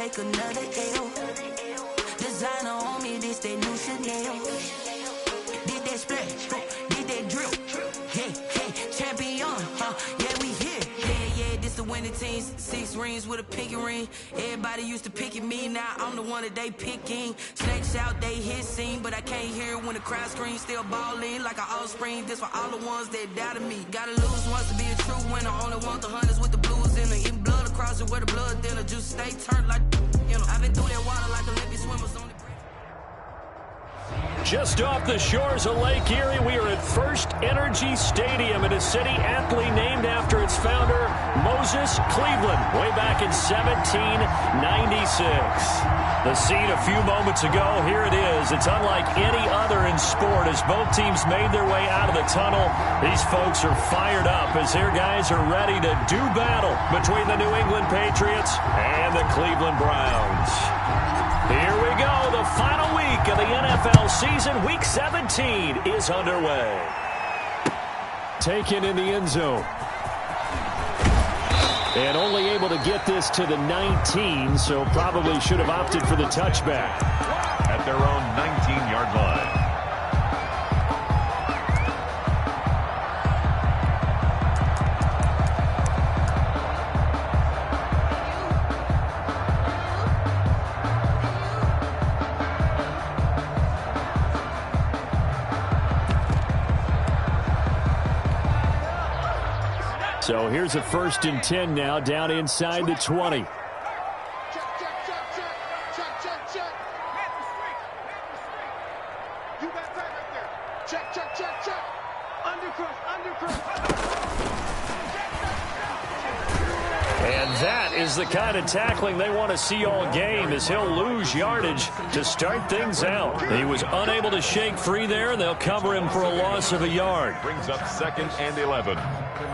take another L. Designer on me, this that new Chanel. Did that splash, did that drip. Hey, hey, champion, yeah, we here. Yeah, this the winning team. 6 rings with a pinky ring. Everybody used to pick at me, now I'm the one that they picking. Snakes out, they hit scene, but I can't hear it when the crowd screams. Still balling like an offspring. This for all the ones that doubted me. Gotta lose once to be a true winner. Only want the hunters with the blues in it. Eating blood across it where the blood thinner. Just stay turned like, you know. I've been through that water like Olympic swimmers on the bridge. Just off the shores of Lake Erie, we are at First Energy Stadium in a city aptly named after its founder, Moses Cleveland, way back in 1796. The scene a few moments ago, here it is. It's unlike any other in sport as both teams made their way out of the tunnel. These folks are fired up as their guys are ready to do battle between the New England Patriots and the Cleveland Browns. Here we go. The final week of the NFL season, Week 17, is underway. Taken in the end zone. And only able to get this to the 19, so probably should have opted for the touchback. At their own 19-yard line. So here's a 1st and 10 now, down inside the 20. And that is the kind of tackling they want to see all game, as he'll lose yardage to start things out. He was unable to shake free there, and they'll cover him for a loss of a yard. Brings up 2nd and 11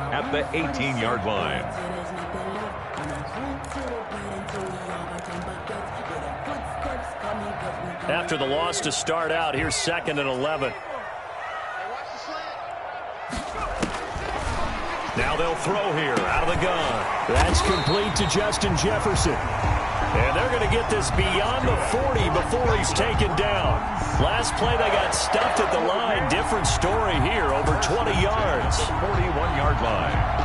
at the 18-yard line. After the loss to start out, here's 2nd and 11. Now they'll throw here out of the gun. That's complete to Justin Jefferson. And they're going to get this beyond the 40 before he's taken down. Last play, they got stuffed at the line. Different story here, over 20 yards. 41-yard line.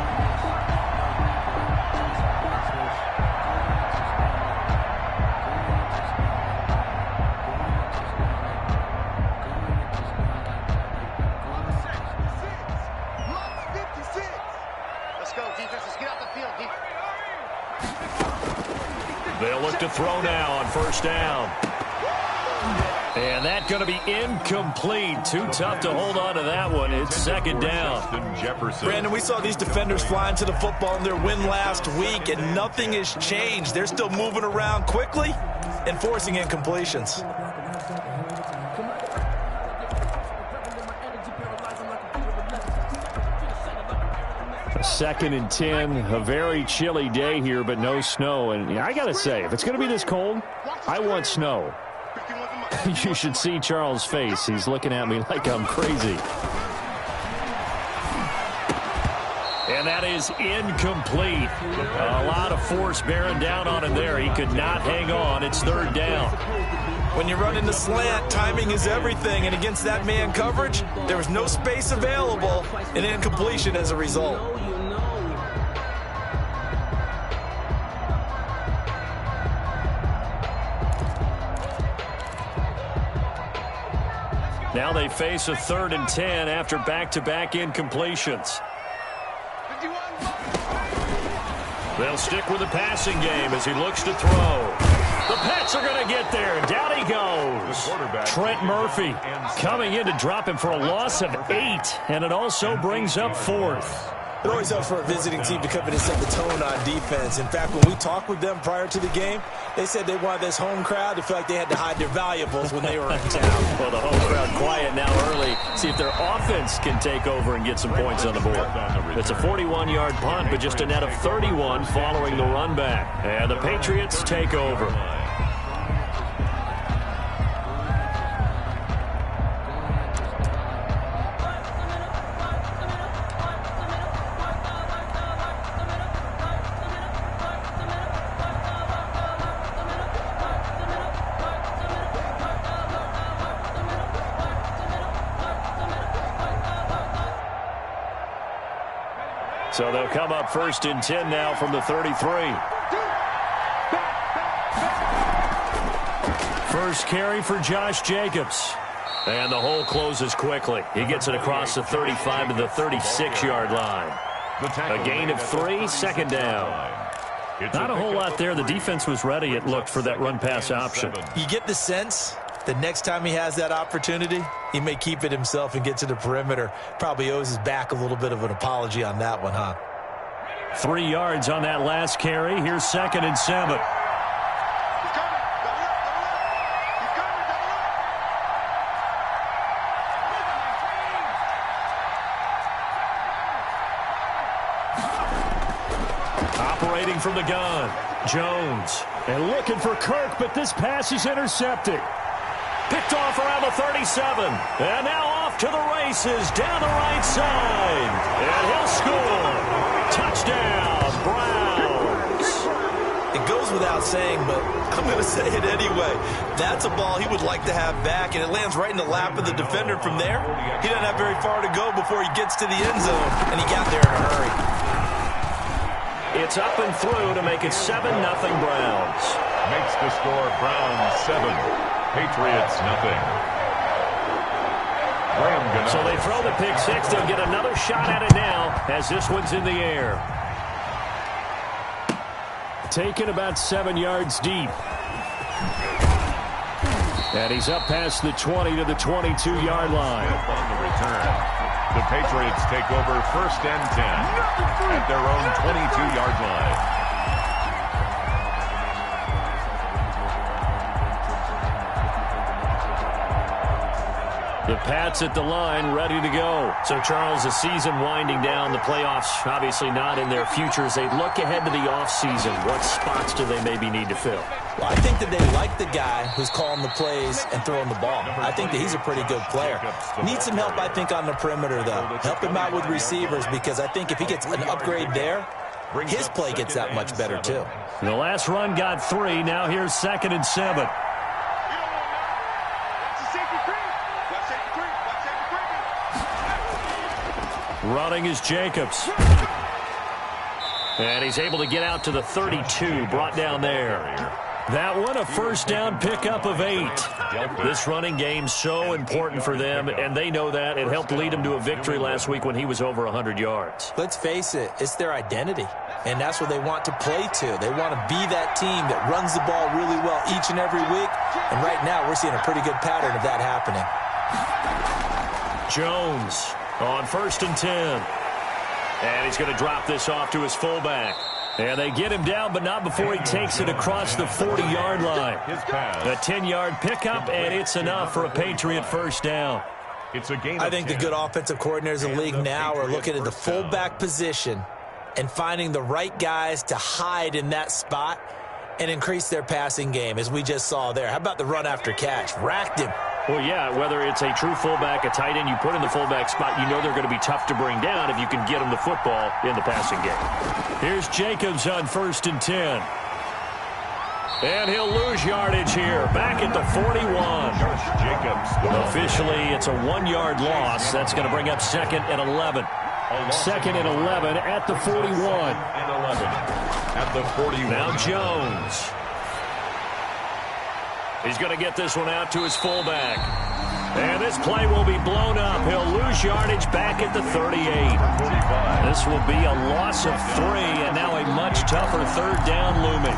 They'll look to throw now on 1st down. And that's going to be incomplete. Too tough to hold on to that one. It's 2nd down. Brandon, we saw these defenders flying to the football in their win last week, and nothing has changed. They're still moving around quickly and forcing incompletions. 2nd and 10, a very chilly day here, but no snow. And I got to say, if it's going to be this cold, I want snow. You should see Charles' face. He's looking at me like I'm crazy. And that is incomplete. A lot of force bearing down on him there. He could not hang on. It's 3rd down. When you run into slant, timing is everything. And against that man coverage, there was no space available, and incompletion as a result. Now they face a 3rd and 10 after back-to-back incompletions. They'll stick with the passing game as he looks to throw. The Pats are going to get there. Down he goes. Trent Murphy coming in to drop him for a loss of 8, and it also brings up 4th. It always helps for a visiting team to come in and set the tone on defense. In fact, when we talked with them prior to the game, they said they wanted this home crowd to feel like they had to hide their valuables when they were in town. Well, the home crowd quiet now early. See if their offense can take over and get some points on the board. It's a 41-yard punt, but just a net of 31 following the run back. And the Patriots take over. So they'll come up 1st and 10 now from the 33. First carry for Josh Jacobs. And the hole closes quickly. He gets it across the 35 to the 36-yard line. A gain of 3, 2nd down. Not a whole lot there. The defense was ready, it looked, for that run-pass option. You get the sense that next time he has that opportunity, he may keep it himself and get to the perimeter. Probably owes his back a little bit of an apology on that one, huh? 3 yards on that last carry. Here's 2nd and 7. Operating from the gun, Jones. And looking for Kirk, but this pass is intercepted. Picked off around the 37. And now off to the races down the right side. And he'll score. Touchdown, Browns. It goes without saying, but I'm going to say it anyway. That's a ball he would like to have back, and it lands right in the lap of the defender from there. He doesn't have very far to go before he gets to the end zone, and he got there in a hurry. It's up and through to make it 7-0 Browns. Makes the score Browns 7, Patriots nothing. So they throw the pick six. They'll get another shot at it now as this one's in the air. Taken about 7 yards deep. And he's up past the 20 to the 22-yard line. On the return. The Patriots take over 1st and 10 at their own 22-yard line. The Pats at the line, ready to go. So, Charles, the season winding down, the playoffs obviously not in their futures. They look ahead to the offseason. What spots do they maybe need to fill? Well, I think that they like the guy who's calling the plays and throwing the ball. I think that he's a pretty good player. Needs some help, I think, on the perimeter, though. Help him out with receivers, because I think if he gets an upgrade there, his play gets that much better, too. The last run got 3. Now here's 2nd and 7. Running is Jacobs. And he's able to get out to the 32, brought down there. That one, a 1st down pickup of 8. This running game so important for them, and they know that. It helped lead them to a victory last week when he was over 100 yards. Let's face it, it's their identity, and that's what they want to play to. They want to be that team that runs the ball really well each and every week, and right now we're seeing a pretty good pattern of that happening. Jones on 1st and 10. And he's going to drop this off to his fullback. And they get him down, but not before he takes it across the 40-yard line. A 10-yard pickup, and it's enough for a Patriot 1st down. I think the good offensive coordinators in the league now are looking at the fullback position and finding the right guys to hide in that spot and increase their passing game, as we just saw there. How about the run after catch? Racked him. Well, yeah, whether it's a true fullback, a tight end you put in the fullback spot, you know they're going to be tough to bring down if you can get them the football in the passing game. Here's Jacobs on 1st and 10. And he'll lose yardage here, back at the 41. Officially, it's a 1-yard loss. That's going to bring up 2nd and 11. 2nd and 11 at the 41. At the 41. Now Jones. He's going to get this one out to his fullback. And this play will be blown up. He'll lose yardage back at the 38. This will be a loss of 3, and now a much tougher 3rd down looming.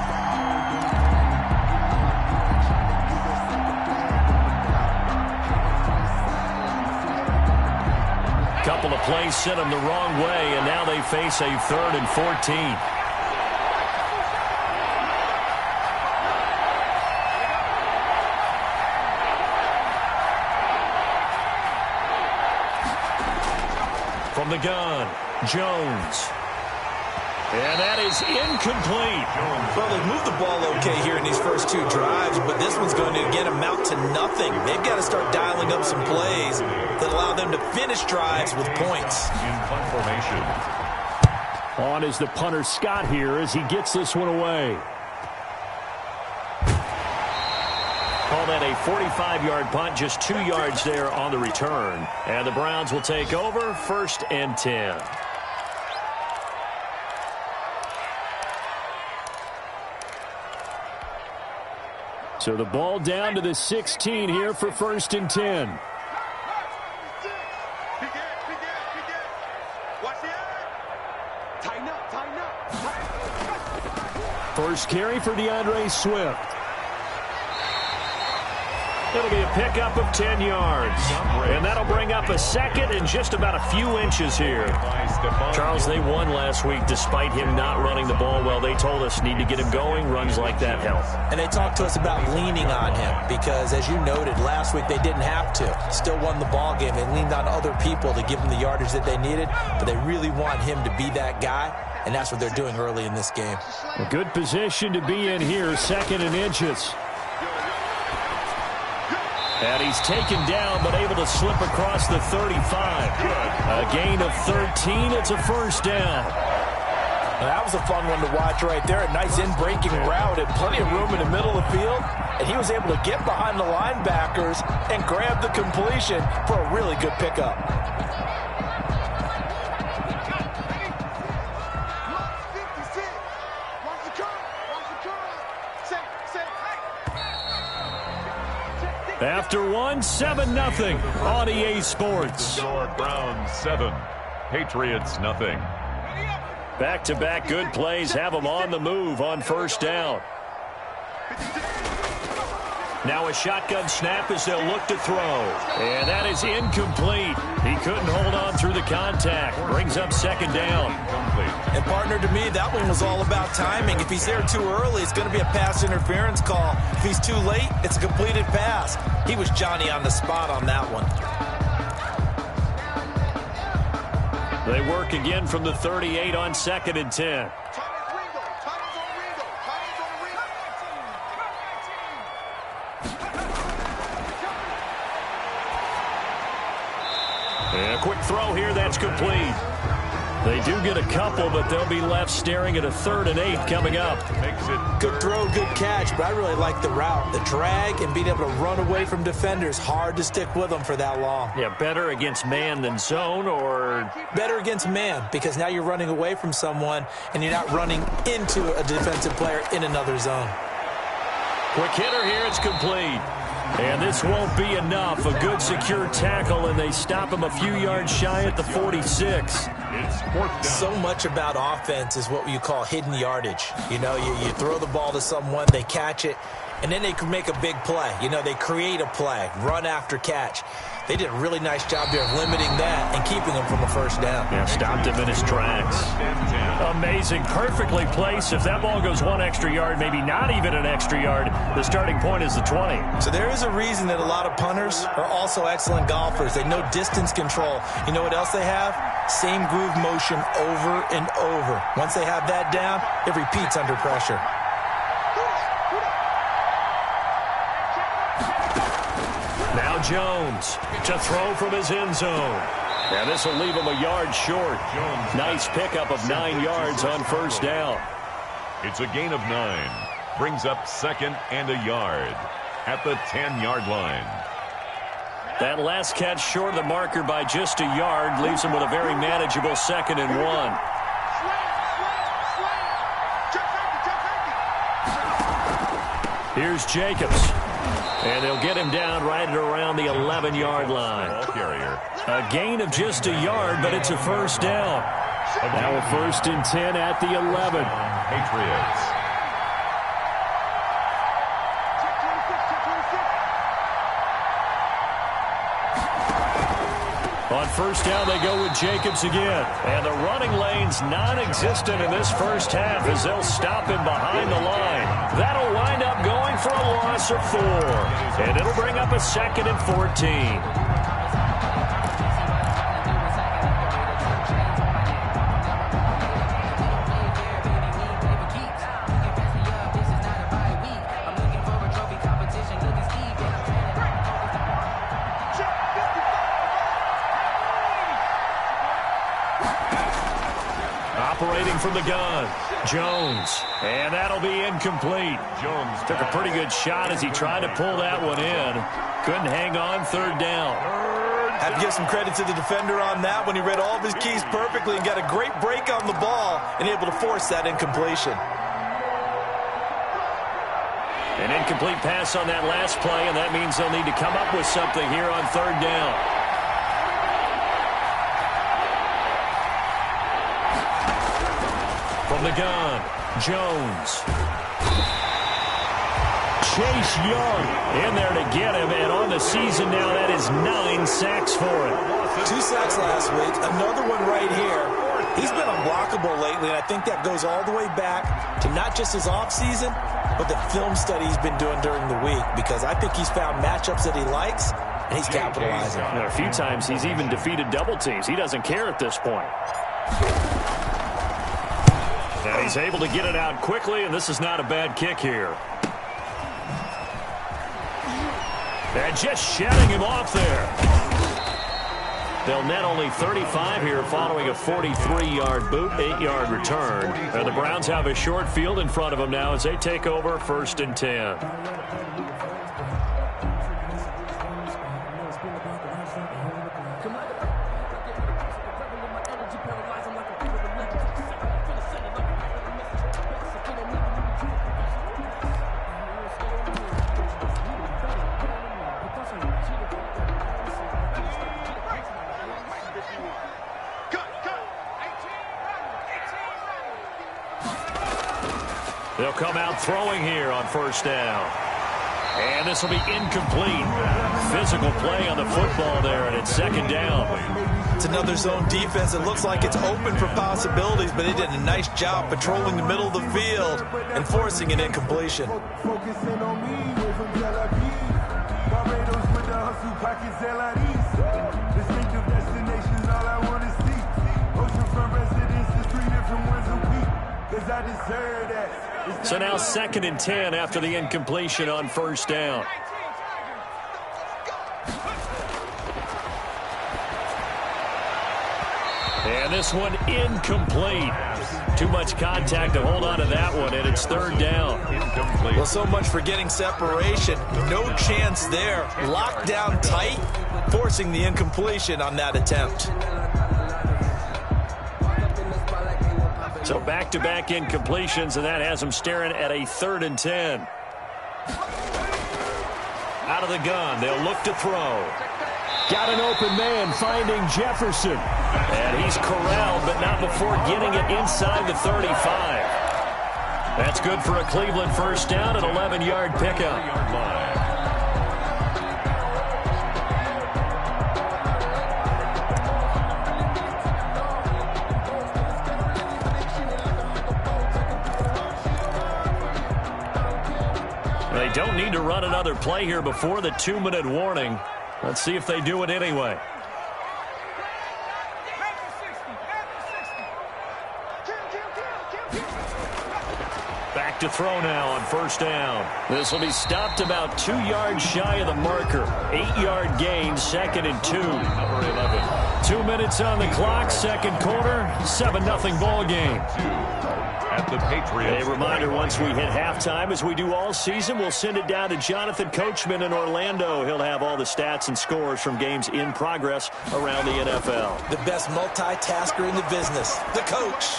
Couple of plays sent them the wrong way, and now they face a 3rd and 14. From the gun, Jones. And that is incomplete. Well, they've moved the ball okay here in these first 2 drives, but this one's going to again amount to nothing. They've got to start dialing up some plays that allow them to finish drives with points. In punt formation. On is the punter Scott here as he gets this one away. Call that a 45-yard punt, just 2 yards there on the return. And the Browns will take over 1st and 10. So the ball down to the 16 here for 1st and 10. First carry for DeAndre Swift. It'll be a pickup of 10 yards. And that'll bring up a second and just about a few inches here. Charles, they won last week despite him not running the ball well. They told us need to get him going. Runs like that help. And they talked to us about leaning on him because, as you noted, last week they didn't have to. Still won the ball game. They leaned on other people to give them the yardage that they needed, but they really want him to be that guy, and that's what they're doing early in this game. A good position to be in here, 2nd and inches. And he's taken down, but able to slip across the 35. A gain of 13. It's a 1st down. Well, that was a fun one to watch right there. A nice in-breaking route and plenty of room in the middle of the field. And he was able to get behind the linebackers and grab the completion for a really good pickup. After one, 7-0 on EA Sports. Browns 7, Patriots nothing. Back-to-back good plays have them on the move on 1st down. Now a shotgun snap as they'll look to throw. And that is incomplete. He couldn't hold on through the contact. Brings up 2nd down. And, partner, to me, that one was all about timing. If he's there too early, it's going to be a pass interference call. If he's too late, it's a completed pass. He was Johnny on the spot on that one. They work again from the 38 on 2nd and 10. And a quick throw here, that's complete. They do get a couple, but they'll be left staring at a 3rd and 8 coming up. Good throw, good catch, but I really like the route. The drag and being able to run away from defenders. Hard to stick with them for that long. Yeah, better against man than zone, or? Better against man, because now you're running away from someone and you're not running into a defensive player in another zone. Quick hitter here, it's complete. And this won't be enough. A good secure tackle, and they stop him a few yards shy at the 46. So much about offense is what you call hidden yardage. You know, you throw the ball to someone, they catch it, and then they can make a big play. You know, they create a play, run after catch. They did a really nice job there of limiting that and keeping him from a 1st down. Yeah, stopped him in his tracks. Amazing. Perfectly placed. If that ball goes 1 extra yard, maybe not even an extra yard, the starting point is the 20. So there is a reason that a lot of punters are also excellent golfers. They know distance control. You know what else they have? Same groove motion over and over. Once they have that down, it repeats under pressure. Now Jones to throw from his end zone. And this will leave him a yard short. Nice pickup of 9 yards on 1st down. It's a gain of 9. Brings up 2nd and a yard at the 10-yard line. That last catch short of the marker by just a yard leaves him with a very manageable 2nd and 1. Here's Jacobs. And they'll get him down right at around the 11-yard line. A gain of just a yard, but it's a 1st down. Now a 1st and 10 at the 11. Patriots. On 1st down, they go with Jacobs again. And the running lane's non-existent in this 1st half as they'll stop him behind the line. That'll wind up going for a loss of 4. And it'll bring up a 2nd and 14. Operating from the gun, Jones, and that'll be incomplete. Jones took a pretty good shot as he tried to pull that one in. Couldn't hang on, 3rd down. Have to give some credit to the defender on that when he read all of his keys perfectly and got a great break on the ball and able to force that incompletion. An incomplete pass on that last play, and that means they'll need to come up with something here on third down. From the gun, Jones. Chase Young in there to get him, and on the season now, that is 9 sacks for him. 2 sacks last week, another one right here. He's been unblockable lately, and I think that goes all the way back to not just his offseason, but the film study he's been doing during the week, because I think he's found matchups that he likes, and he's capitalizing. A few times he's even defeated double teams. He doesn't care at this point. And he's able to get it out quickly, and this is not a bad kick here. And just shutting him off there. They'll net only 35 here following a 43-yard boot, 8-yard return. And the Browns have a short field in front of them now as they take over 1st and 10. They'll come out throwing here on 1st down. And this will be incomplete. Physical play on the football there, and it's 2nd down. It's another zone defense. It looks like it's open for possibilities, but they did a nice job patrolling the middle of the field and forcing an incompletion. So now 2nd and 10 after the incompletion on 1st down. And this one incomplete. Too much contact to hold on to that one, and it's 3rd down. Incomplete. Well, so much for getting separation. No chance there. Locked down tight, forcing the incompletion on that attempt. So back-to-back incompletions, and that has them staring at a 3rd and 10. Out of the gun, they'll look to throw. Got an open man finding Jefferson. And he's corralled, but not before getting it inside the 35. That's good for a Cleveland 1st down, an 11-yard pickup. They don't need to run another play here before the 2-minute warning. Let's see if they do it anyway. Back to throw now on 1st down. This will be stopped about 2 yards shy of the marker. 8-yard gain, 2nd and 2. Number 11. 2 minutes on the clock, 2nd quarter, 7-0 ball game. At the Patriots. A reminder, once we hit halftime, as we do all season, we'll send it down to Jonathan Coachman in Orlando. He'll have all the stats and scores from games in progress around the NFL. The best multitasker in the business, the coach.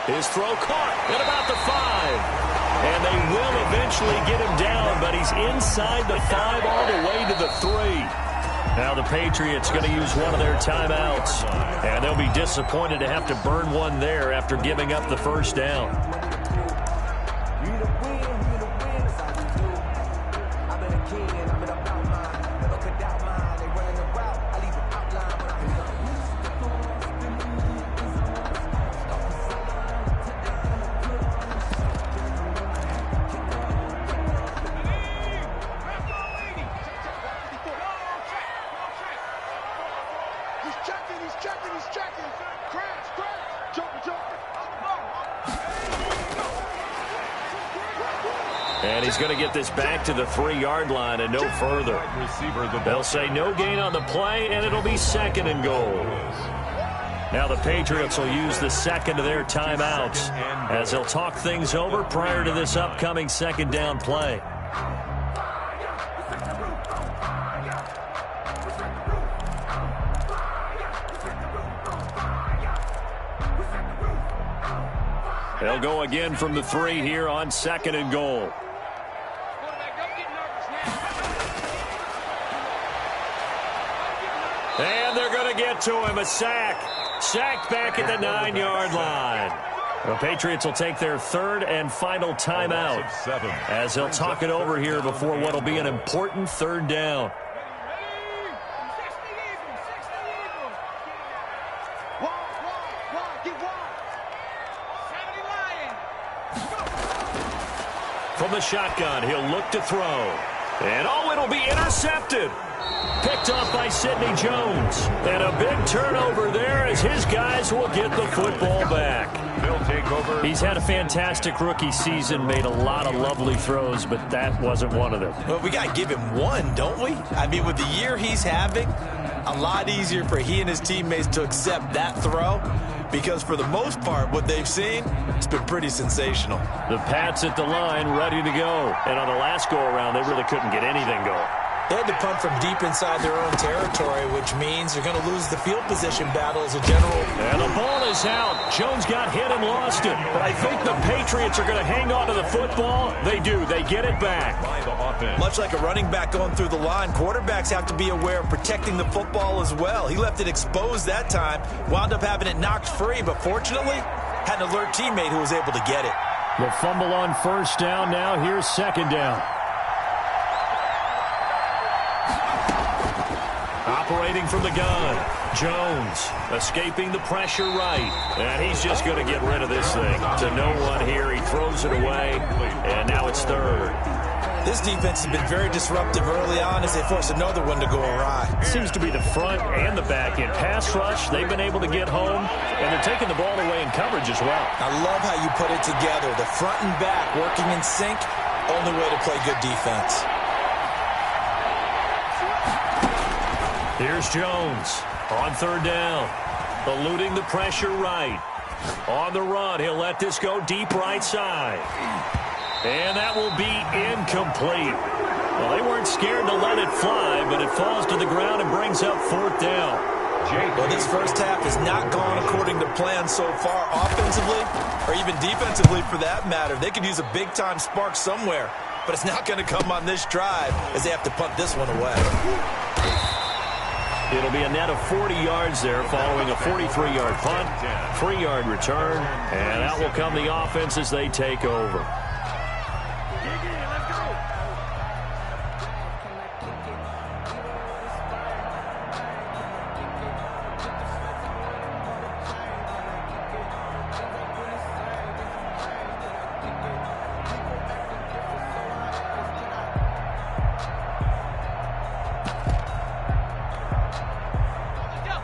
His throw caught at about the 5. And they will eventually get him down, but he's inside the 5 all the way to the 3. Now the Patriots going to use one of their timeouts. And they'll be disappointed to have to burn one there after giving up the 1st down. And he's going to get this back to the 3-yard line and no further. They'll say no gain on the play, and it'll be 2nd and goal. Now the Patriots will use the 2nd of their timeouts as they'll talk things over prior to this upcoming 2nd down play. They'll go again from the 3 here on 2nd and goal. And they're going to get to him. A sack. Sacked back at the 9-yard line. The Patriots will take their third and final timeout as they'll talk it over here before what will be an important third down. From the shotgun, he'll look to throw. And it'll be intercepted. Picked off by Sidney Jones. And a big turnover there as his guys will get the football back. They'll take over. He's had a fantastic rookie season, made a lot of lovely throws, but that wasn't one of them. Well, we got to give him one, don't we? I mean, with the year he's having, a lot easier for he and his teammates to accept that throw because for the most part, what they've seen, it's been pretty sensational. The Pats at the line, ready to go. And on the last go-around, they really couldn't get anything going. They had to punt from deep inside their own territory, which means they're going to lose the field position battle as a general. And the ball is out. Jones got hit and lost it. But I think the Patriots are going to hang on to the football. They do. They get it back. Much like a running back going through the line, quarterbacks have to be aware of protecting the football as well. He left it exposed that time, wound up having it knocked free, but fortunately, had an alert teammate who was able to get it. The fumble on first down now. Here's second down. Operating from the gun, Jones escaping the pressure right. And he's just going to get rid of this thing. To no one here, he throws it away, and now it's third. This defense has been very disruptive early on as they force another one to go awry. Seems to be the front and the back end. Pass rush, they've been able to get home, and they're taking the ball away in coverage as well. I love how you put it together. The front and back working in sync, only way to play good defense. Here's Jones on third down, eluding the pressure right. On the run, he'll let this go deep right side. And that will be incomplete. Well, they weren't scared to let it fly, but it falls to the ground and brings up fourth down. Well, this first half has not gone according to plan so far offensively or even defensively for that matter. They could use a big-time spark somewhere, but it's not going to come on this drive as they have to punt this one away. It'll be a net of 40 yards there following a 43-yard punt, 3-yard return, and out will come the offense as they take over.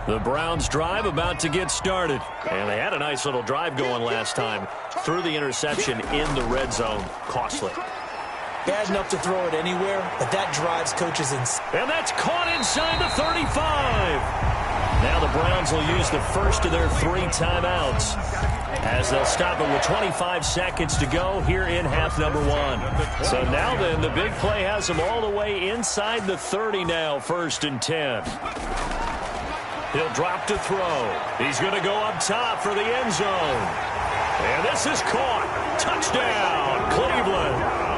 The Browns drive about to get started. And they had a nice little drive going last time. Threw the interception in the red zone. Costly. Bad enough to throw it anywhere, but that drives coaches in. And that's caught inside the 35. Now the Browns will use the first of their 3 timeouts as they'll stop it with 25 seconds to go here in half number 1. So now then, the big play has them all the way inside the 30 now, 1st and 10. He'll drop to throw. He's going to go up top for the end zone. And this is caught. Touchdown, Cleveland.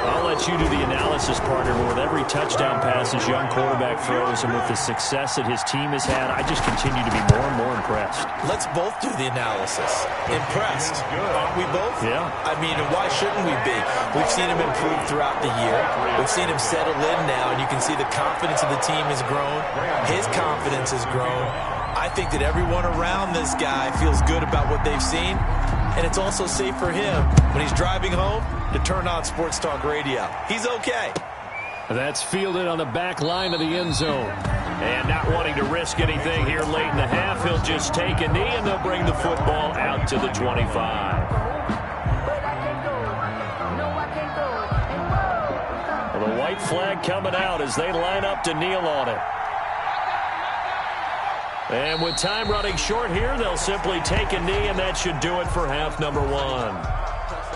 I'll let you do the analysis, partner, but with every touchdown pass his young quarterback throws and with the success that his team has had, I just continue to be more and more impressed. Let's both do the analysis. Impressed. Aren't we both? Yeah. I mean, why shouldn't we be? We've seen him improve throughout the year. We've seen him settle in now, and you can see the confidence of the team has grown. His confidence has grown. I think that everyone around this guy feels good about what they've seen, and it's also safe for him when he's driving home to turn on Sports Talk Radio. He's okay. That's fielded on the back line of the end zone. And not wanting to risk anything here late in the half, he'll just take a knee, and they'll bring the football out to the 25. Well, the white flag coming out as they line up to kneel on it. And with time running short here, they'll simply take a knee, and that should do it for half number 1.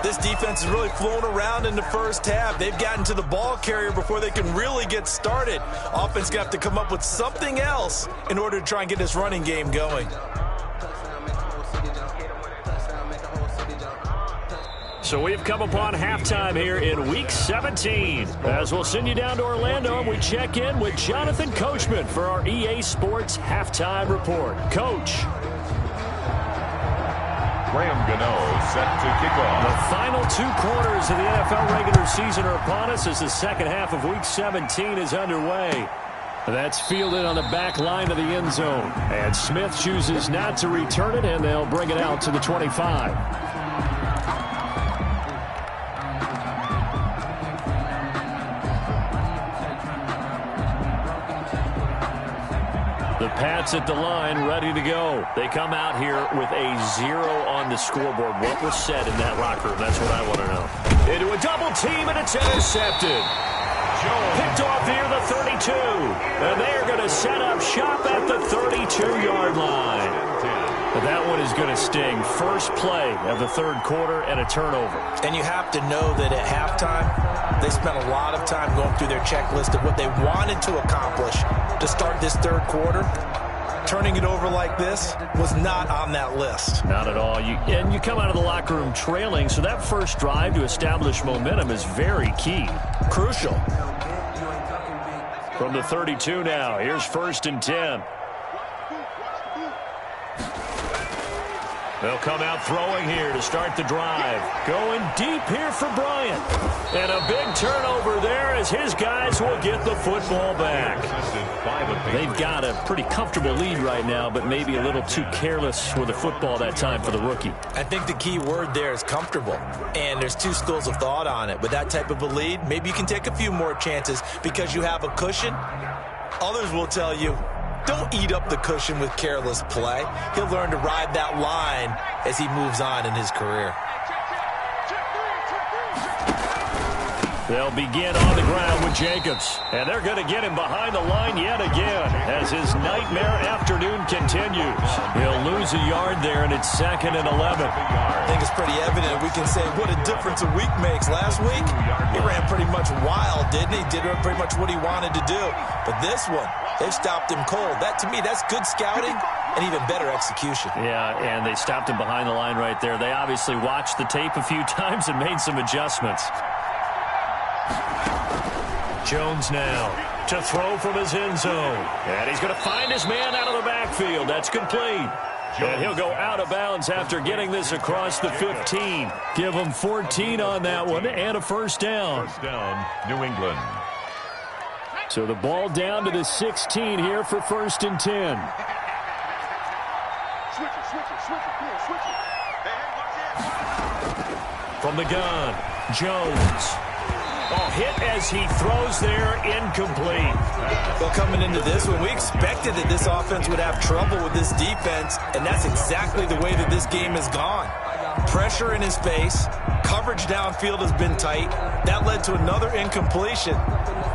This defense has really flown around in the first half. They've gotten to the ball carrier before they can really get started. Offense going to have to come up with something else in order to try and get this running game going. So we've come upon halftime here in Week 17. As we'll send you down to Orlando, and we check in with Jonathan Coachman for our EA Sports Halftime Report. Coach. Graham Gano set to kick off. The final 2 quarters of the NFL regular season are upon us as the second half of Week 17 is underway. That's fielded on the back line of the end zone. And Smith chooses not to return it, and they'll bring it out to the 25. The Pats at the line, ready to go. They come out here with a 0 on the scoreboard. What was said in that locker room? That's what I want to know. Into a double team, and it's intercepted. Picked off near the 32. And they are going to set up shop at the 32-yard line. But that one is going to sting. First play of the third quarter and a turnover. And you have to know that at halftime, they spent a lot of time going through their checklist of what they wanted to accomplish to start this third quarter. Turning it over like this was not on that list. Not at all. And you come out of the locker room trailing, so that first drive to establish momentum is very key. Crucial. From the 32 now, here's 1st and 10. They'll come out throwing here to start the drive. Going deep here for Bryant. And a big turnover there as his guys will get the football back. They've got a pretty comfortable lead right now, but maybe a little too careless with the football that time for the rookie. I think the key word there is comfortable. And there's 2 schools of thought on it. With that type of a lead, maybe you can take a few more chances because you have a cushion. Others will tell you, don't eat up the cushion with careless play. He'll learn to ride that line as he moves on in his career. They'll begin on the ground with Jacobs. And they're going to get him behind the line yet again as his nightmare afternoon continues. He'll lose a yard there, and it's 2nd and 11. I think it's pretty evident. We can say what a difference a week makes. Last week, he ran pretty much wild, didn't he? Did pretty much what he wanted to do. But this one, they've stopped him cold. That, to me, that's good scouting and even better execution. Yeah, and they stopped him behind the line right there. They obviously watched the tape a few times and made some adjustments. Jones now to throw from his end zone. And he's going to find his man out of the backfield. That's complete. And he'll go out of bounds after getting this across the 15. Give him 14 on that one and a first down. First down, New England. So the ball down to the 16 here for 1st and 10. From the gun, Jones. Oh, hit as he throws there, incomplete. Well, coming into this one, we expected that this offense would have trouble with this defense, and that's exactly the way that this game has gone. Pressure in his face, coverage downfield has been tight. That led to another incompletion.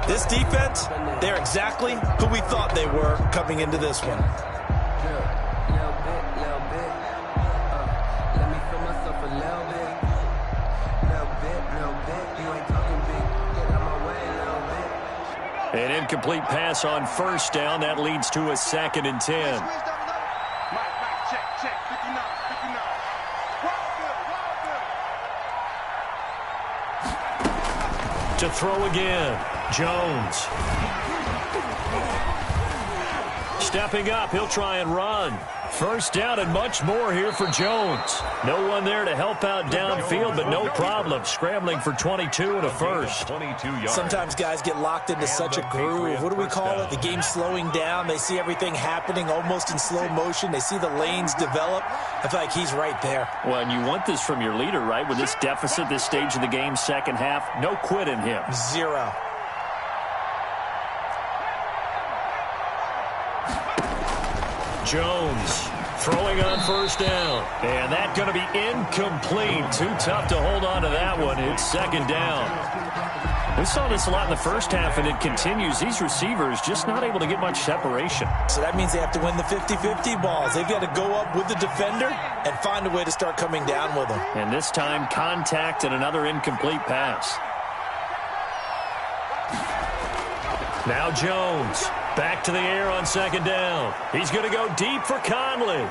This defense, they're exactly who we thought they were coming into this one. An incomplete pass on first down. That leads to a 2nd and 10. To throw again, Jones. Stepping up, he'll try and run. First down and much more here for Jones. No one there to help out downfield, but no problem. Scrambling for 22 and a first. 22 yards. Sometimes guys get locked into such a groove. What do we call it? The game's slowing down. They see everything happening almost in slow motion. They see the lanes develop. I feel like he's right there. Well, and you want this from your leader, right? With this deficit, this stage of the game, second half, no quit in him. 0. Jones throwing on first down. And that's going to be incomplete. Too tough to hold on to that one. It's 2nd down. We saw this a lot in the first half, and it continues. These receivers just not able to get much separation. So that means they have to win the 50-50 balls. They've got to go up with the defender and find a way to start coming down with them. And this time, contact and another incomplete pass. Now Jones back to the air on 2nd down. He's going to go deep for Conley.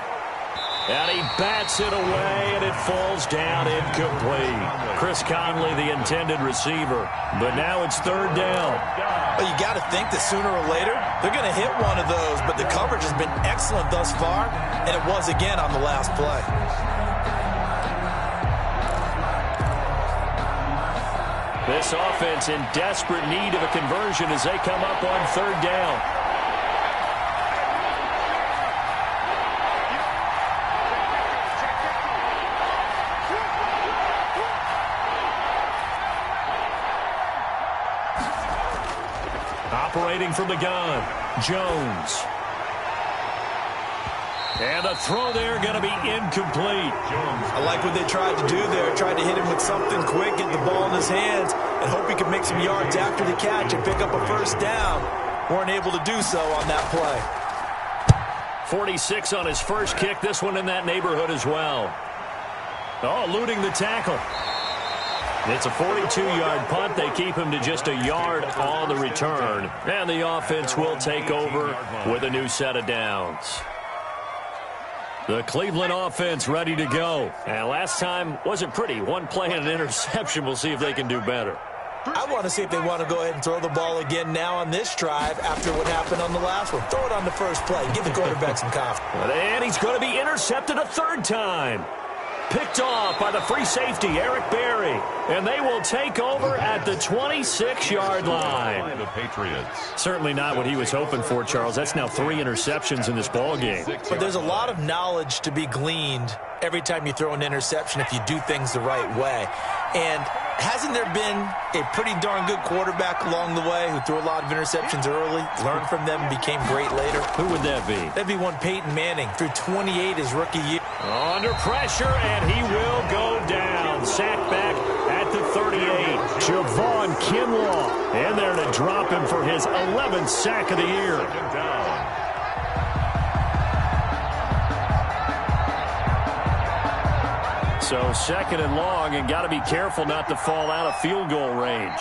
And he bats it away, and it falls down incomplete. Chris Conley, the intended receiver. But now it's third down. Well, you got to think that sooner or later, they're going to hit one of those. But the coverage has been excellent thus far, and it was again on the last play. This offense in desperate need of a conversion as they come up on third down. Operating from the gun, Jones. And the throw there going to be incomplete. I like what they tried to do there. Tried to hit him with something quick, get the ball in his hands, and hope he could make some yards after the catch and pick up a first down. Weren't able to do so on that play. 46 on his first kick. This one in that neighborhood as well. Oh, eluding the tackle. It's a 42-yard punt. They keep him to just a yard on the return. And the offense will take over with a new set of downs. The Cleveland offense ready to go. And last time wasn't pretty. One play and an interception. We'll see if they can do better. I want to see if they want to go ahead and throw the ball again now on this drive after what happened on the last one. Throw it on the first play. Give the quarterback some confidence. And he's going to be intercepted a third time. Picked off by the free safety, Eric Berry. And they will take over at the 26-yard line. The Patriots. Certainly not what he was hoping for, Charles. That's now 3 interceptions in this ballgame. But there's a lot of knowledge to be gleaned every time you throw an interception if you do things the right way. And hasn't there been a pretty darn good quarterback along the way who threw a lot of interceptions early, learned from them, and became great later? Who would that be? That'd be one Peyton Manning, threw 28 his rookie year. Under pressure, and he will go down. Sacked back at the 38. Javon Kinlaw in there to drop him for his 11th sack of the year. Second down. So second and long, and got to be careful not to fall out of field goal range.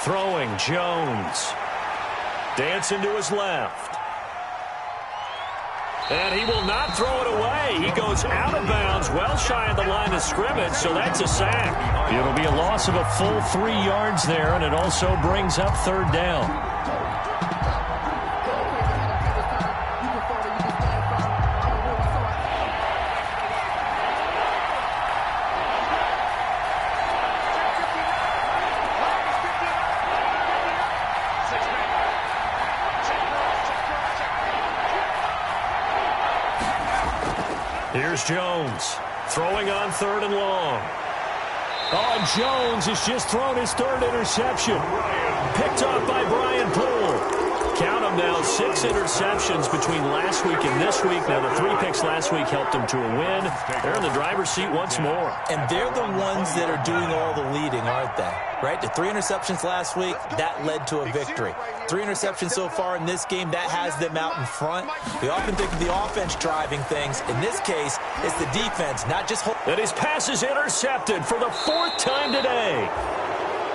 Throwing, Jones. Dancing to his left. And he will not throw it away. He goes out of bounds, well shy of the line of scrimmage, so that's a sack. It'll be a loss of a full 3 yards there, and it also brings up third down. Here's Jones, throwing on third and long. Oh, and Jones has just thrown his third interception. Picked off by Brian Poole. Count them now, 6 interceptions between last week and this week. Now, the 3 picks last week helped them to a win. They're in the driver's seat once more. And they're the ones that are doing all the leading, aren't they? Right? The 3 interceptions last week, that led to a victory. 3 interceptions so far in this game, that has them out in front. We often think of the offense driving things. In this case, it's the defense, not just hope. And his pass is intercepted for the 4th time today.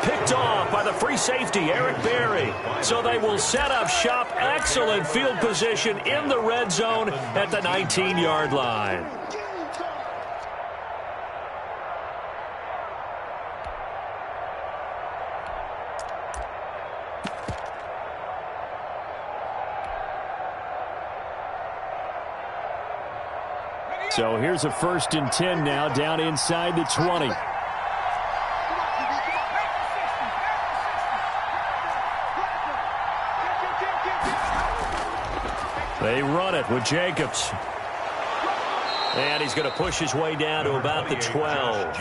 Picked off by the free safety, Eric Berry. So they will set up shop. Excellent field position in the red zone at the 19-yard line. So here's a 1st and 10 now, down inside the 20. They run it with Jacobs. And he's going to push his way down to about the 12.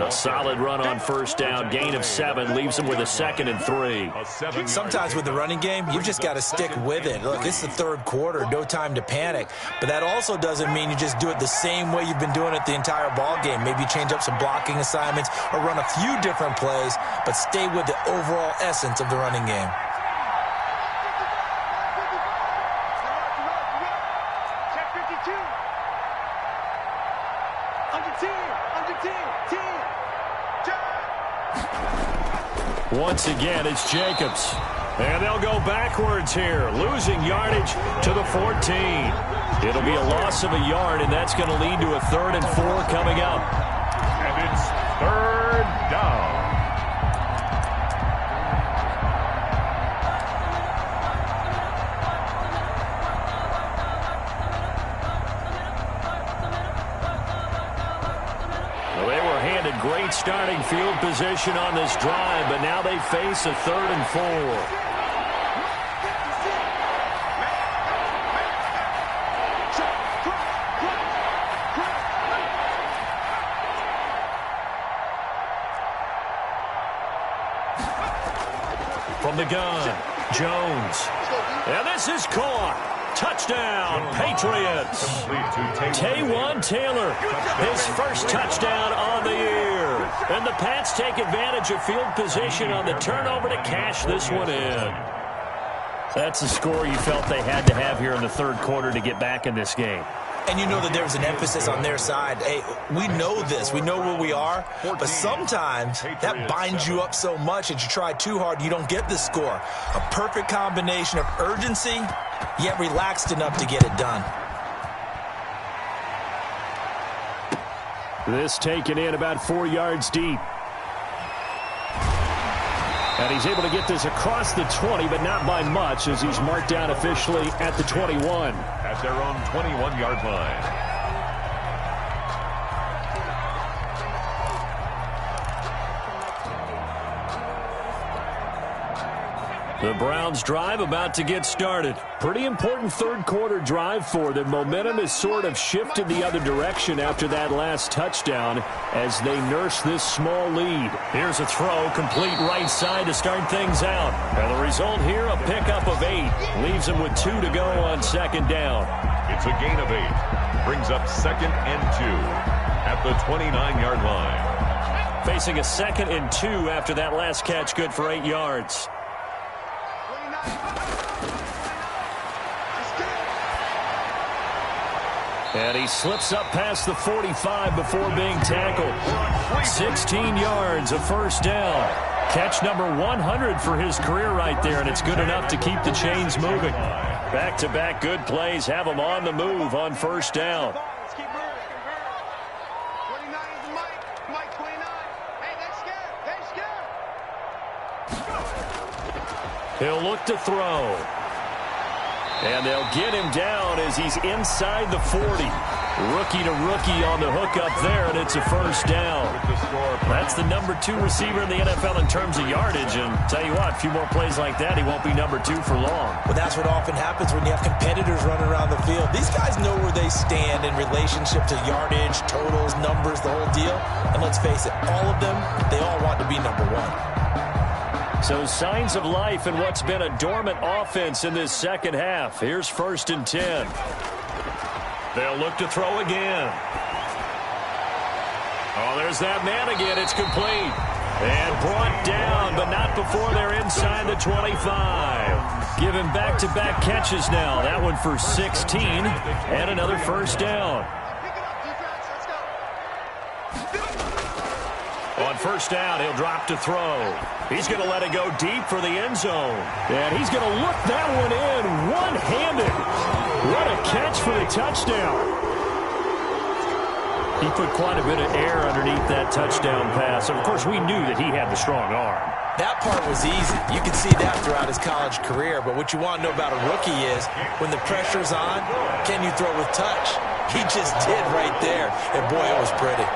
A solid run on first down. Gain of 7 leaves him with a 2nd and 3. Sometimes with the running game, you've just got to stick with it. Look, it's the 3rd quarter. No time to panic. But that also doesn't mean you just do it the same way you've been doing it the entire ball game. Maybe change up some blocking assignments or run a few different plays, but stay with the overall essence of the running game. Once again, it's Jacobs. And they'll go backwards here, losing yardage to the 14. It'll be a loss of a yard, and that's going to lead to a 3rd and 4 coming up. And it's 3rd down. Great starting field position on this drive, but now they face a 3rd and 4. From the gun, Jones. And this is caught. Touchdown, Patriots. Taywan Taylor, his first touchdown on the year. And the Pats take advantage of field position on the turnover to cash this one in. That's the score you felt they had to have here in the 3rd quarter to get back in this game. And you know that there's an emphasis on their side. Hey, we know this. We know where we are. But sometimes that binds you up so much that you try too hard, you don't get the score. A perfect combination of urgency, yet relaxed enough to get it done. This taken in about 4 yards deep. And he's able to get this across the 20, but not by much, as he's marked down officially at the 21. At their own 21-yard line. The Browns drive about to get started. Pretty important 3rd quarter drive for them. Momentum has sort of shifted the other direction after that last touchdown as they nurse this small lead. Here's a throw, complete right side to start things out. And the result here, a pickup of 8. Leaves them with 2 to go on 2nd down. It's a gain of 8. Brings up 2nd and 2 at the 29-yard line. Facing a 2nd and 2 after that last catch, good for 8 yards. And he slips up past the 45 before being tackled. 16 yards, a 1st down. Catch number 100 for his career right there, and it's good enough to keep the chains moving. Back-to-back good plays have him on the move on 1st down. He'll look to throw. And they'll get him down as he's inside the 40. Rookie to rookie on the hook up there, and it's a 1st down. That's the number 2 receiver in the NFL in terms of yardage. And tell you what, a few more plays like that, he won't be number 2 for long. Well, that's what often happens when you have competitors running around the field. These guys know where they stand in relationship to yardage, totals, numbers, the whole deal. And let's face it, all of them, they all want to be number 1. So signs of life in what's been a dormant offense in this 2nd half. Here's 1st and 10. They'll look to throw again. Oh, there's that man again. It's complete. And brought down, but not before they're inside the 25. Given back-to-back catches now. That one for 16 and another 1st down. On 1st down, he'll drop to throw. He's going to let it go deep for the end zone. And he's going to look that one in one-handed. What a catch for the touchdown. He put quite a bit of air underneath that touchdown pass. Of course, we knew that he had the strong arm. That part was easy. You can see that throughout his college career. But what you want to know about a rookie is when the pressure's on, can you throw with touch? He just did right there. And, boy, it was pretty.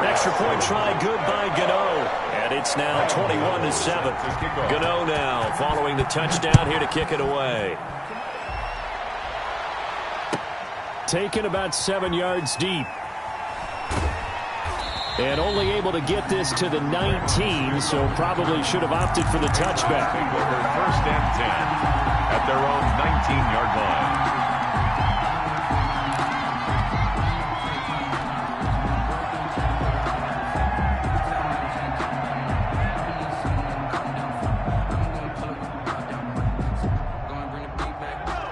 Extra point try good by Gano. And it's now 21-7. Gano now following the touchdown here to kick it away. Taken about 7 yards deep. And only able to get this to the 19, so probably should have opted for the touchback. 1st and 10 at their own 19-yard line.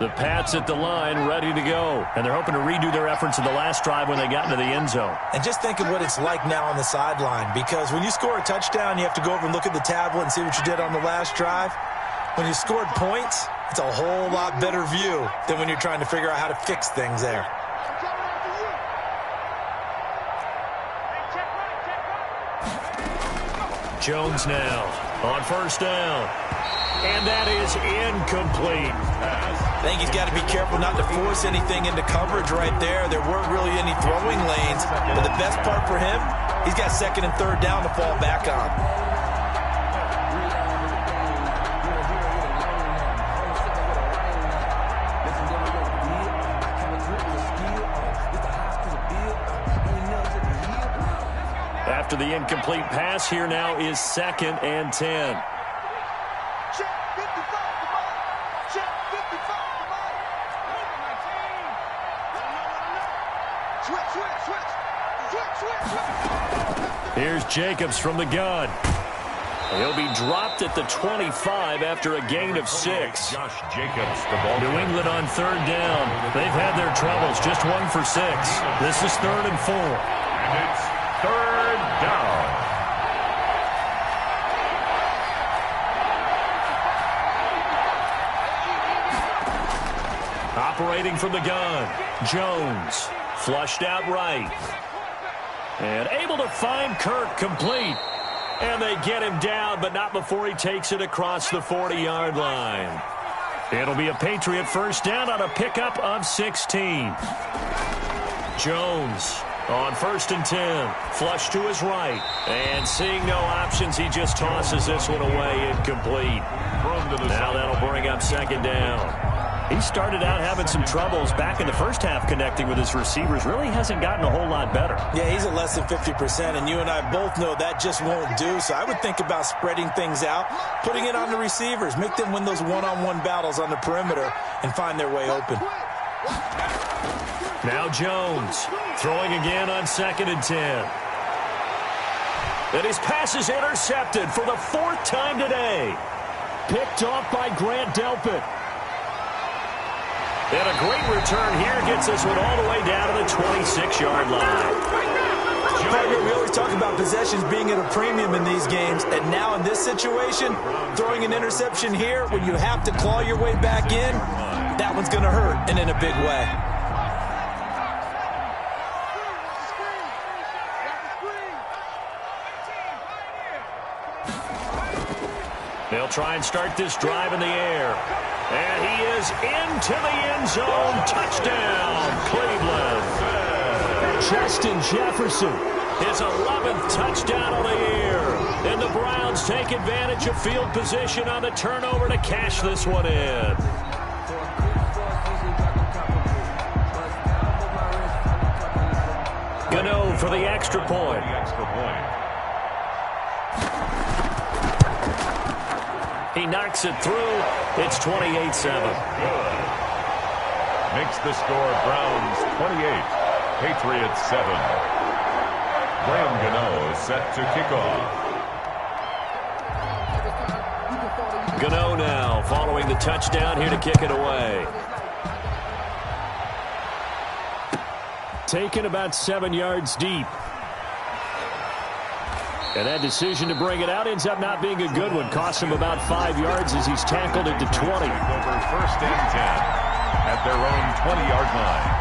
The Pats at the line, ready to go. And they're hoping to redo their efforts in the last drive when they got into the end zone. And just think of what it's like now on the sideline, because when you score a touchdown, you have to go over and look at the tablet and see what you did on the last drive. When you scored points, it's a whole lot better view than when you're trying to figure out how to fix things there. Jones now on first down. And that is incomplete. I think he's got to be careful not to force anything into coverage right there. There weren't really any throwing lanes. But the best part for him, he's got second and third down to fall back on. After the incomplete pass, here now is 2nd and 10. Here's Jacobs from the gun. He'll be dropped at the 25 after a gain of 6. Josh Jacobs, the ball. New England on third down. They've had their troubles, just 1 for 6. This is 3rd and 4. And it's 3rd down. Operating from the gun, Jones. Flushed out right. And able to find Kirk, complete. And they get him down, but not before he takes it across the 40-yard line. It'll be a Patriot first down on a pickup of 16. Jones on 1st and 10. Flush to his right. And seeing no options, he just tosses this one away, incomplete. Now that'll bring up 2nd down. He started out having some troubles back in the first half connecting with his receivers. Really hasn't gotten a whole lot better. Yeah, he's at less than 50%, and you and I both know that just won't do. So I would think about spreading things out, putting it on the receivers, make them win those one-on-one battles on the perimeter and find their way open. Now Jones throwing again on 2nd and 10. And his pass is intercepted for the 4th time today. Picked off by Grant Delpit. And a great return here gets this one all the way down to the 26-yard line. Partner, we always talk about possessions being at a premium in these games, and now in this situation, throwing an interception here when you have to claw your way back in, that one's going to hurt, and in a big way. They'll try and start this drive in the air. And he is into the end zone. Touchdown, Cleveland. Justin Jefferson, his 11th touchdown on the year. And the Browns take advantage of field position on the turnover to cash this one in. Gano for the extra point. He knocks it through. It's 28-7. Makes the score Browns 28, Patriots 7. Graham Gano is set to kick off. Gano now following the touchdown here to kick it away. Taken about 7 yards deep. And that decision to bring it out ends up not being a good one. Costs him about 5 yards as he's tackled it to 20. Over 1st and 10 at their own 20-yard line.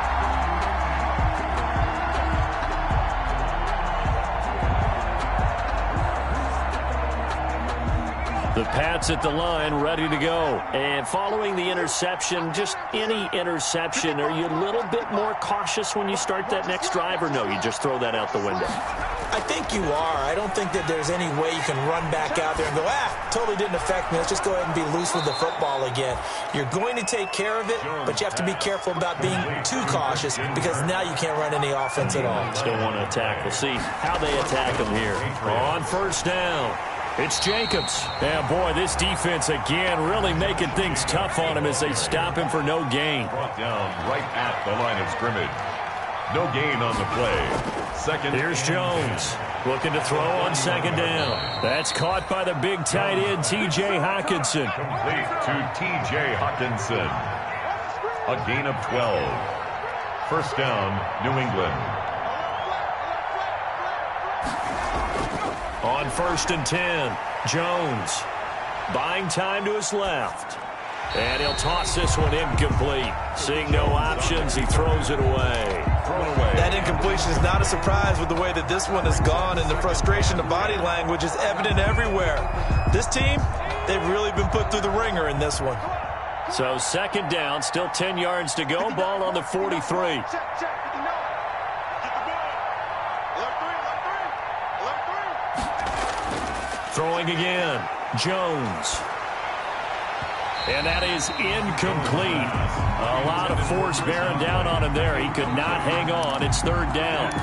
The Pats at the line, ready to go. And following the interception, just any interception, are you a little bit more cautious when you start that next drive, or no, you just throw that out the window? I think you are. I don't think that there's any way you can run back out there and go, totally didn't affect me. Let's just go ahead and be loose with the football again. You're going to take care of it, but you have to be careful about being too cautious because now you can't run any offense at all. Still want to attack. We'll see how they attack him here. On first down, it's Jacobs. Yeah, boy, this defense again really making things tough on him as they stop him for no gain. Brought down right at the line of scrimmage. No gain on the play. Here's Jones looking to throw on 2nd down. That's caught by the big tight end, T.J. Hockenson. Complete to T.J. Hockenson. A gain of 12. First down, New England. On 1st and 10, Jones buying time to his left. And he'll toss this one incomplete. Seeing no options, he throws it away. That incompletion is not a surprise with the way that this one has gone, and the frustration, the body language is evident everywhere. This team, they've really been put through the ringer in this one. So 2nd down, still 10 yards to go. Ball on the 43. Throwing again, Jones. And that is incomplete. A lot of force bearing down on him there. He could not hang on. It's 3rd down.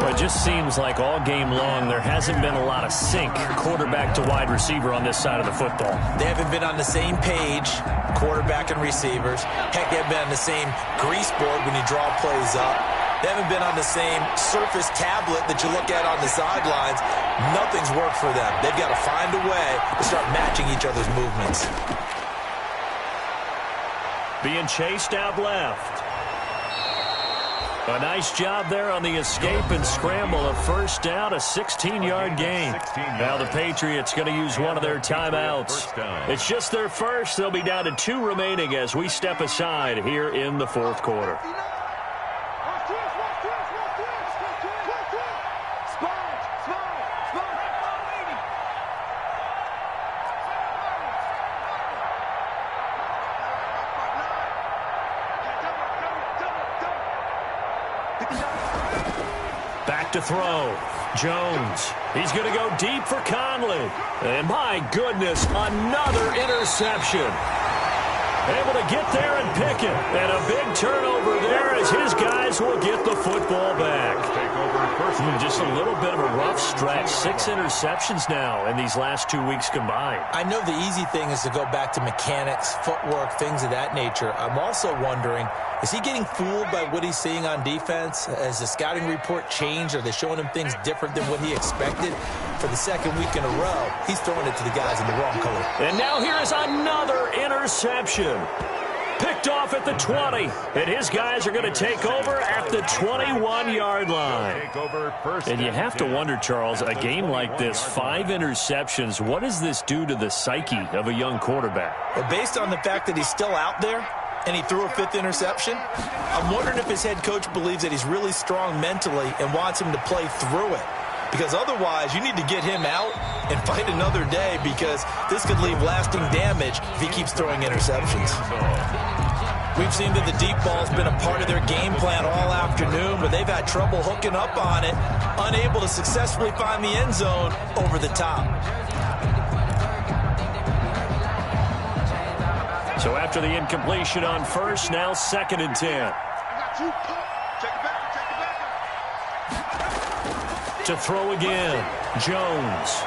But it just seems like all game long there hasn't been a lot of sync quarterback to wide receiver on this side of the football. They haven't been on the same page, quarterback and receivers. Heck, they haven't been on the same grease board when you draw plays up. They haven't been on the same surface tablet that you look at on the sidelines. Nothing's worked for them. They've got to find a way to start matching each other's movements. Being chased out left. A nice job there on the escape and scramble. A 1st down, a 16-yard gain. Now the Patriots going to use one of their timeouts. It's just their first. They'll be down to 2 remaining as we step aside here in the 4th quarter. Back to throw. Jones. He's going to go deep for Conley. And my goodness, another interception. Able to get there and pick it. And a big turnover there as his guys will get the football back. Just a little bit of a rough stretch. 6 interceptions now in these last 2 weeks combined. I know the easy thing is to go back to mechanics, footwork, things of that nature. I'm also wondering, is he getting fooled by what he's seeing on defense? Has the scouting report changed? Are they showing him things different than what he expected? For the 2nd week in a row, he's throwing it to the guys in the wrong color. And now here is another interception. Picked off at the 20. And his guys are going to take over at the 21-yard line. And you have to wonder, Charles, a game like this, 5 interceptions, what does this do to the psyche of a young quarterback? Well, based on the fact that he's still out there, and he threw a 5th interception, I'm wondering if his head coach believes that he's really strong mentally and wants him to play through it. Because otherwise, you need to get him out and fight another day, because this could leave lasting damage if he keeps throwing interceptions. We've seen that the deep ball's been a part of their game plan all afternoon, but they've had trouble hooking up on it, unable to successfully find the end zone over the top. So after the incompletion on 1st, now 2nd and 10. To throw again, Jones.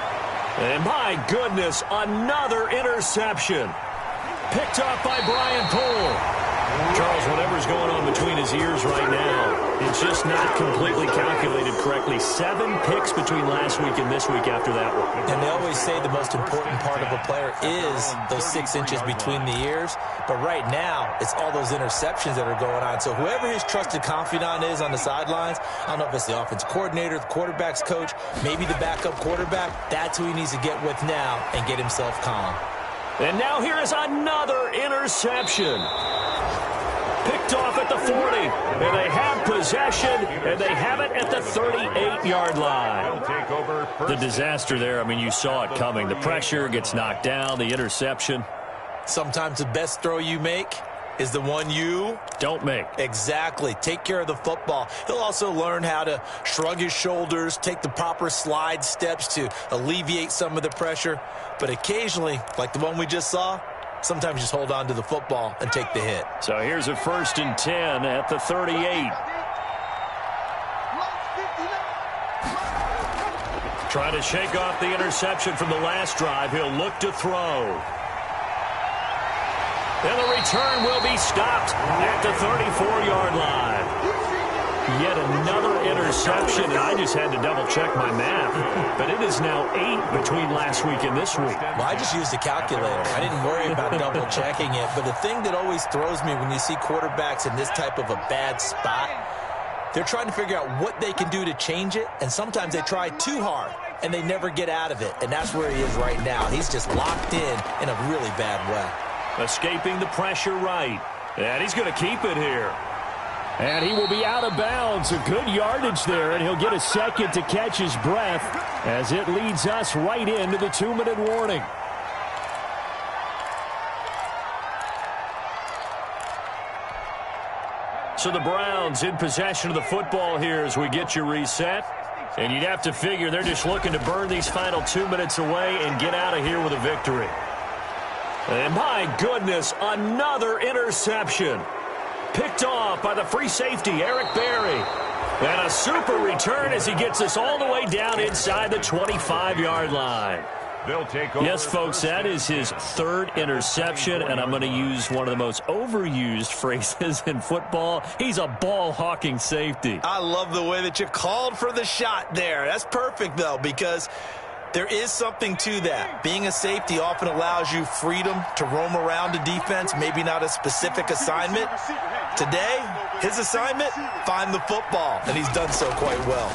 And my goodness, another interception. Picked off by Brian Poole. Charles, whatever's going on between his ears right now, it's just not completely calculated correctly. 7 picks between last week and this week after that one. And they always say the most important part of a player is those 6 inches between the ears. But right now, it's all those interceptions that are going on. So whoever his trusted confidant is on the sidelines, I don't know if it's the offensive coordinator, the quarterback's coach, maybe the backup quarterback, that's who he needs to get with now and get himself calm. And now here is another interception. Picked off at the 40, and they have possession, and they have it at the 38-yard line. The disaster there, I mean, you saw it coming. The pressure gets knocked down, the interception. Sometimes the best throw you make is the one you don't make. Exactly. Take care of the football. He'll also learn how to shrug his shoulders, take the proper slide steps to alleviate some of the pressure. But occasionally, like the one we just saw, sometimes just hold on to the football and take the hit. So here's a 1st and 10 at the 38. Trying to shake off the interception from the last drive. He'll look to throw. And the return will be stopped at the 34-yard line. Yet another interception, and I just had to double-check my math. But it is now 8 between last week and this week. Well, I just used a calculator. I didn't worry about double-checking it. But the thing that always throws me when you see quarterbacks in this type of a bad spot, they're trying to figure out what they can do to change it, and sometimes they try too hard, and they never get out of it. And that's where he is right now. He's just locked in a really bad way. Escaping the pressure right. And he's going to keep it here. And he will be out of bounds. A good yardage there, and he'll get a second to catch his breath as it leads us right into the 2-minute warning. So the Browns in possession of the football here as we get you reset. And you'd have to figure they're just looking to burn these final 2 minutes away and get out of here with a victory. And my goodness, another interception. Picked off by the free safety, Eric Berry. And a super return as he gets us all the way down inside the 25-yard line. They'll take over. Yes, folks, that is his third interception, and I'm going to use one of the most overused phrases in football. He's a ball-hawking safety. I love the way that you called for the shot there. That's perfect, though, because there is something to that. Being a safety often allows you freedom to roam around a defense, maybe not a specific assignment. Today, his assignment, find the football, and he's done so quite well.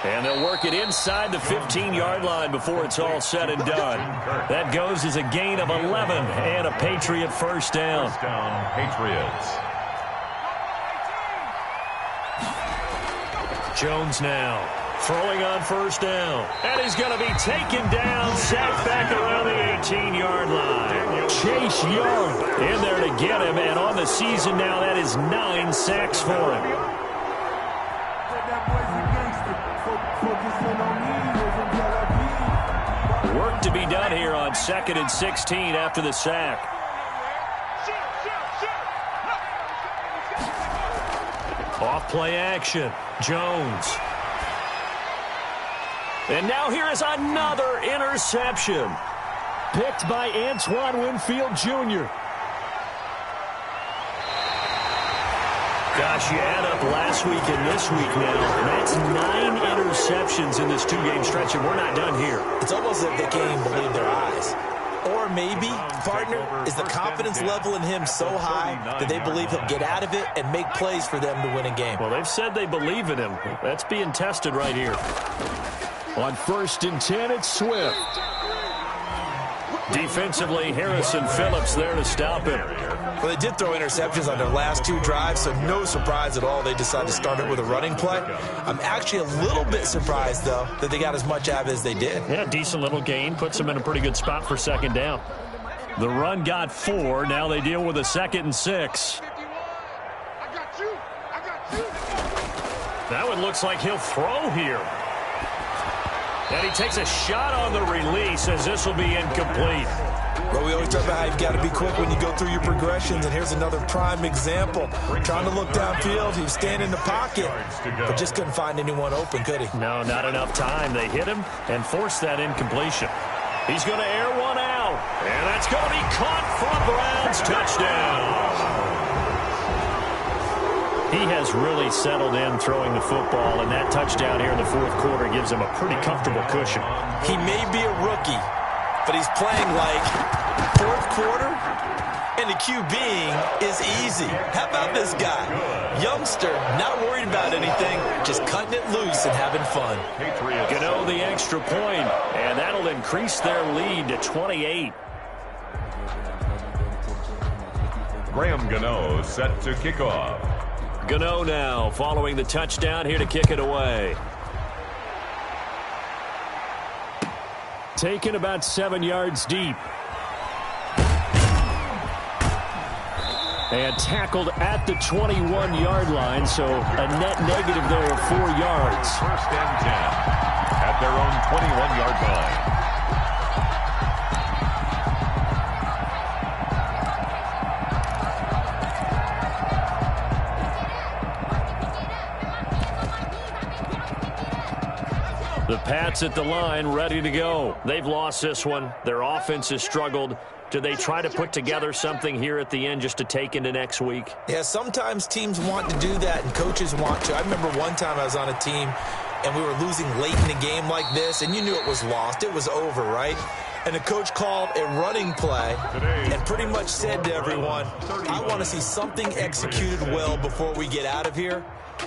And they'll work it inside the 15-yard line before it's all said and done. That goes as a gain of 11 and a Patriot first down. First down, Patriots. Jones now throwing on first down. And he's going to be taken down, sacked back around the 18-yard line. Chase Young in there to get him. And on the season now, that is 9 sacks for him. Work to be done here on 2nd and 16 after the sack. Off play action. Jones. And now here is another interception. Picked by Antoine Winfield Jr. Gosh, you add up last week and this week now. That's 9 interceptions in this 2-game stretch, and we're not done here. It's almost like they can't even believe their eyes. Or maybe, partner, is the confidence level in him so high that they believe he'll get out of it and make plays for them to win a game. Well, they've said they believe in him. That's being tested right here. On 1st and 10, it's Swift. Defensively, Harrison Phillips there to stop him. Well, they did throw interceptions on their last 2 drives, so no surprise at all they decided to start it with a running play. I'm actually a little bit surprised, though, that they got as much out of it as they did. Yeah, decent little gain. Puts them in a pretty good spot for 2nd down. The run got 4. Now they deal with a 2nd and 6. That one looks like he'll throw here. And he takes a shot on the release as this will be incomplete. Well, we always talk about how you've got to be quick when you go through your progressions, and here's another prime example. Trying to look downfield, he was standing in the pocket, but just couldn't find anyone open, could he? No, not enough time. They hit him and forced that incompletion. He's going to air one out, and that's going to be caught for a Browns touchdown. He has really settled in throwing the football, and that touchdown here in the 4th quarter gives him a pretty comfortable cushion. He may be a rookie, but he's playing like 4th quarter, and the QBing is easy. How about this guy? Youngster, not worried about anything, just cutting it loose and having fun. Gano the extra point, and that'll increase their lead to 28. Graham Gano set to kick off. Gano now following the touchdown here to kick it away. Taken about 7 yards deep. And tackled at the 21-yard line, so a net negative there of 4 yards. 1st and 10 at their own 21-yard line. The Pats at the line, ready to go. They've lost this one. Their offense has struggled. Do they try to put together something here at the end just to take into next week? Yeah, sometimes teams want to do that and coaches want to. I remember one time I was on a team and we were losing late in the game like this, and you knew it was lost. It was over, right? And the coach called a running play and pretty much said to everyone, I want to see something executed well before we get out of here.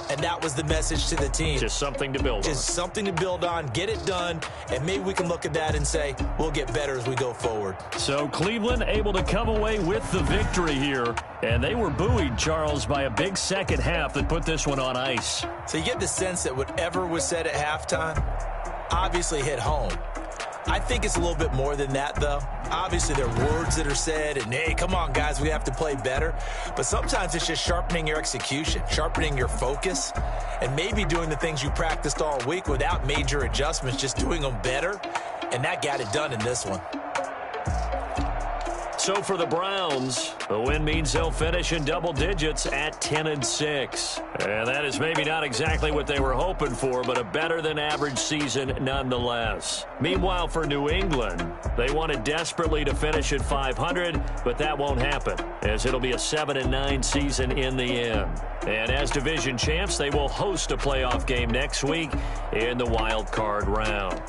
And that was the message to the team. Just something to build on. Just something to build on, get it done, and maybe we can look at that and say, we'll get better as we go forward. So Cleveland able to come away with the victory here. And they were buoyed, Charles, by a big second half that put this one on ice. So you get the sense that whatever was said at halftime obviously hit home. I think it's a little bit more than that, though. Obviously, there are words that are said, and, hey, come on, guys, we have to play better. But sometimes it's just sharpening your execution, sharpening your focus, and maybe doing the things you practiced all week without major adjustments, just doing them better. And that got it done in this one. So for the Browns, the win means they'll finish in double digits at 10-6. And that is maybe not exactly what they were hoping for, but a better than average season nonetheless. Meanwhile, for New England, they wanted desperately to finish at 500, but that won't happen, as it'll be a 7-9 season in the end. And as division champs, they will host a playoff game next week in the wild card round.